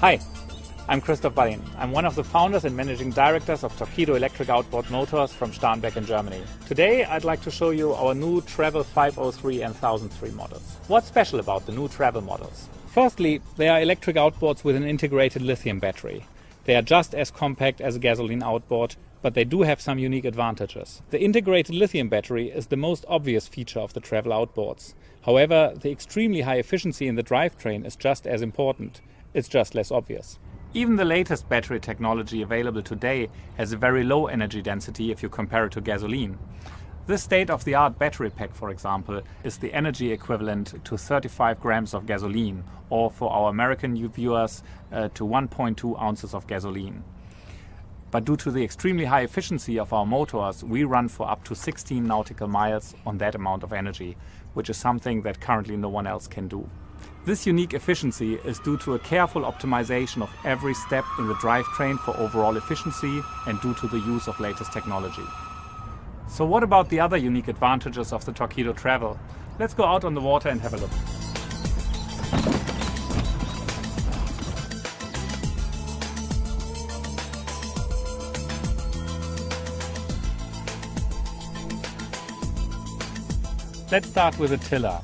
Hi, I'm Christoph Ballin. I'm one of the founders and managing directors of Torqeedo Electric Outboard Motors from Starnberg in Germany. Today I'd like to show you our new Travel 503 and 1003 models. What's special about the new Travel models? Firstly, they are electric outboards with an integrated lithium battery. They are just as compact as a gasoline outboard, but they do have some unique advantages. The integrated lithium battery is the most obvious feature of the Travel outboards. However, the extremely high efficiency in the drivetrain is just as important. It's just less obvious. Even the latest battery technology available today has a very low energy density if you compare it to gasoline. This state-of-the-art battery pack, for example, is the energy equivalent to 35 grams of gasoline, or for our American viewers, to 1.2 ounces of gasoline. But due to the extremely high efficiency of our motors, we run for up to 16 nautical miles on that amount of energy, which is something that currently no one else can do. This unique efficiency is due to a careful optimization of every step in the drivetrain for overall efficiency and due to the use of latest technology. So what about the other unique advantages of the Torqeedo Travel? Let's go out on the water and have a look. Let's start with a tiller,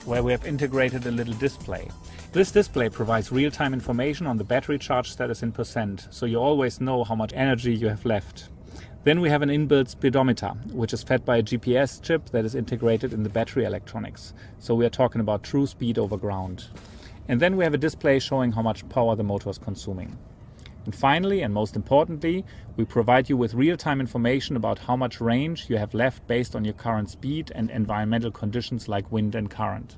where we have integrated a little display. This display provides real-time information on the battery charge status in percent, so you always know how much energy you have left. Then we have an inbuilt speedometer, which is fed by a GPS chip that is integrated in the battery electronics. So we are talking about true speed over ground. And then we have a display showing how much power the motor is consuming. And finally, and most importantly, we provide you with real-time information about how much range you have left based on your current speed and environmental conditions like wind and current.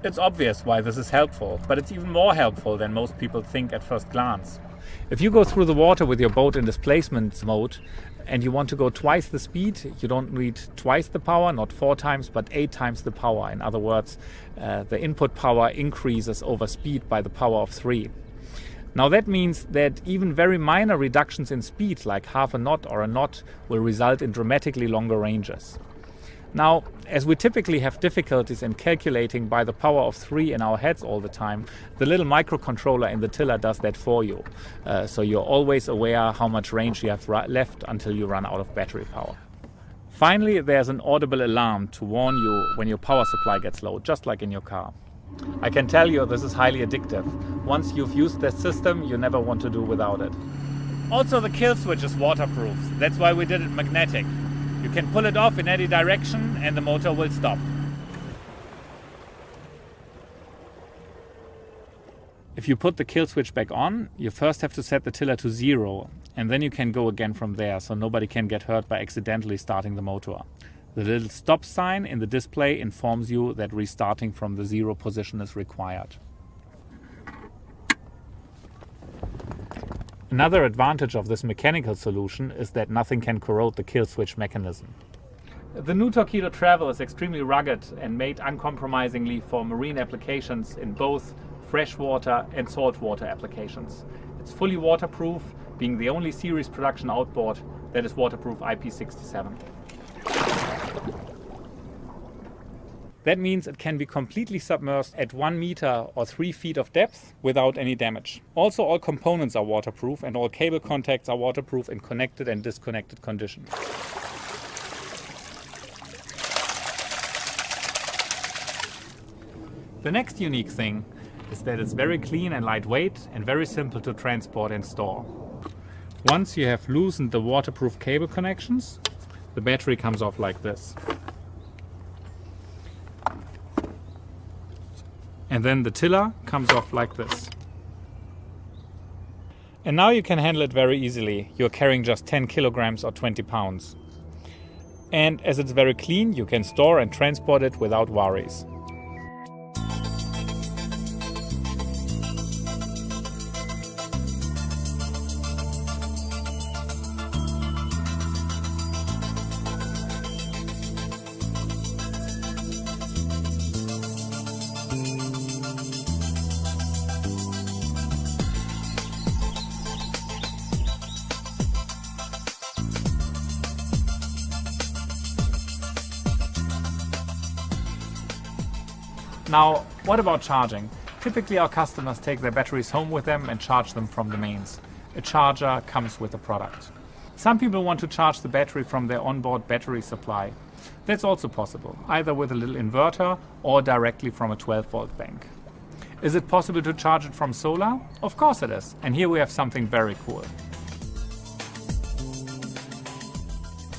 It's obvious why this is helpful, but it's even more helpful than most people think at first glance. If you go through the water with your boat in displacement mode and you want to go twice the speed, you don't need twice the power, not 4 times, but 8 times the power. In other words, the input power increases over speed by the power of 3. Now that means that even very minor reductions in speed, like half a knot or a knot, will result in dramatically longer ranges. Now, as we typically have difficulties in calculating by the power of 3 in our heads all the time, the little microcontroller in the tiller does that for you. So you're always aware how much range you have left until you run out of battery power. Finally, there's an audible alarm to warn you when your power supply gets low, just like in your car. I can tell you this is highly addictive. Once you've used this system, you never want to do without it. Also, the kill switch is waterproof. That's why we did it magnetic. You can pull it off in any direction and the motor will stop. If you put the kill switch back on, you first have to set the tiller to 0, and then you can go again from there, so nobody can get hurt by accidentally starting the motor. The little stop sign in the display informs you that restarting from the 0 position is required. Another advantage of this mechanical solution is that nothing can corrode the kill switch mechanism. The new Torqeedo Travel is extremely rugged and made uncompromisingly for marine applications in both freshwater and saltwater applications. It's fully waterproof, being the only series production outboard that is waterproof IP67. That means it can be completely submerged at 1 meter or 3 feet of depth without any damage. Also, all components are waterproof and all cable contacts are waterproof in connected and disconnected condition. The next unique thing is that it's very clean and lightweight and very simple to transport and store. Once you have loosened the waterproof cable connections, the battery comes off like this. And then the tiller comes off like this. And now you can handle it very easily. You're carrying just 10 kilograms or 20 pounds. And as it's very clean, you can store and transport it without worries. Now, what about charging? Typically our customers take their batteries home with them and charge them from the mains. A charger comes with the product. Some people want to charge the battery from their onboard battery supply. That's also possible, either with a little inverter or directly from a 12-volt bank. Is it possible to charge it from solar? Of course it is, and here we have something very cool.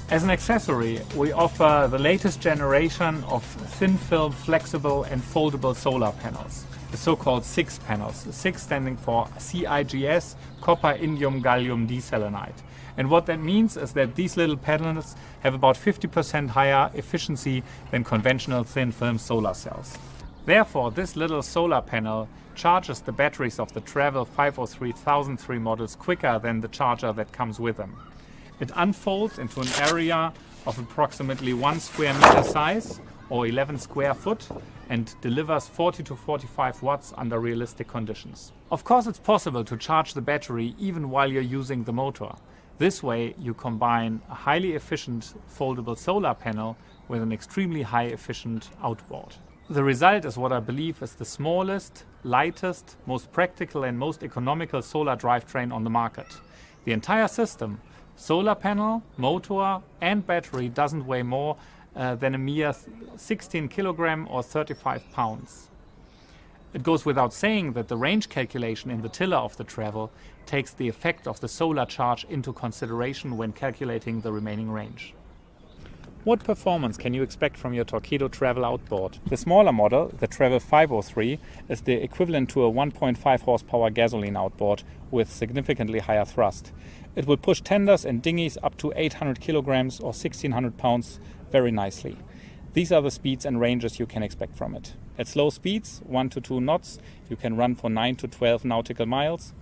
As an accessory, we offer the latest generation of thin-film, flexible and foldable solar panels, the so-called SIGS panels, 6 standing for CIGS, copper, indium, gallium, diselenide. And what that means is that these little panels have about 50% higher efficiency than conventional thin-film solar cells. Therefore, this little solar panel charges the batteries of the Travel 503 1003 models quicker than the charger that comes with them. It unfolds into an area of approximately 1 square meter size or 11 square foot and delivers 40 to 45 watts under realistic conditions. Of course, it's possible to charge the battery even while you're using the motor. This way you combine a highly efficient foldable solar panel with an extremely high efficient outboard. The result is what I believe is the smallest, lightest, most practical and most economical solar drivetrain on the market. The entire system, solar panel, motor and battery, doesn't weigh more than a mere 16 kilogram or 35 pounds. It goes without saying that the range calculation in the tiller of the Travel takes the effect of the solar charge into consideration when calculating the remaining range. What performance can you expect from your Torqeedo Travel outboard? The smaller model, the Travel 503, is the equivalent to a 1.5 horsepower gasoline outboard with significantly higher thrust. It will push tenders and dinghies up to 800 kilograms or 1600 pounds very nicely. These are the speeds and ranges you can expect from it. At slow speeds, 1 to 2 knots, you can run for 9 to 12 nautical miles.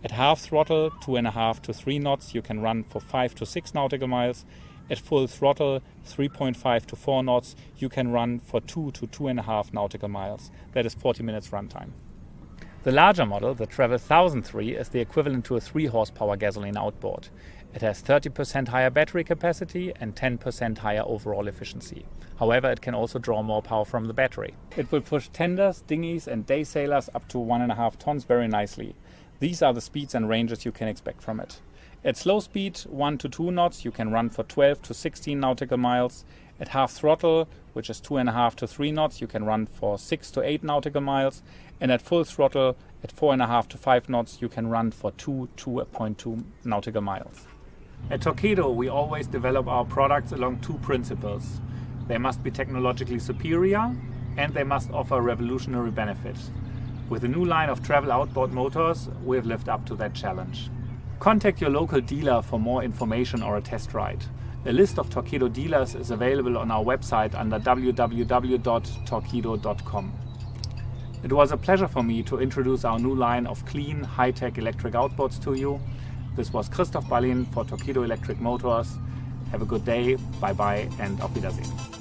At half throttle, 2.5 to 3 knots, you can run for 5 to 6 nautical miles. At full throttle, 3.5 to 4 knots, you can run for 2 to 2.5 nautical miles. That is 40 minutes runtime. The larger model, the Travel 1003, is the equivalent to a 3 horsepower gasoline outboard. It has 30% higher battery capacity and 10% higher overall efficiency. However, it can also draw more power from the battery. It will push tenders, dinghies and day sailors up to 1.5 tons very nicely. These are the speeds and ranges you can expect from it. At slow speed, 1 to 2 knots, you can run for 12 to 16 nautical miles. At half throttle, which is 2.5 to 3 knots, you can run for 6 to 8 nautical miles. And at full throttle, at 4.5 to 5 knots, you can run for 2 to 2.2 nautical miles. At Torqeedo, we always develop our products along 2 principles. They must be technologically superior and they must offer revolutionary benefits. With the new line of Travel outboard motors, we have lived up to that challenge. Contact your local dealer for more information or a test ride. A list of Torqeedo dealers is available on our website under www.torqeedo.com. It was a pleasure for me to introduce our new line of clean, high-tech electric outboards to you. This was Christoph Ballin for Torqeedo Electric Motors. Have a good day, bye bye and auf Wiedersehen.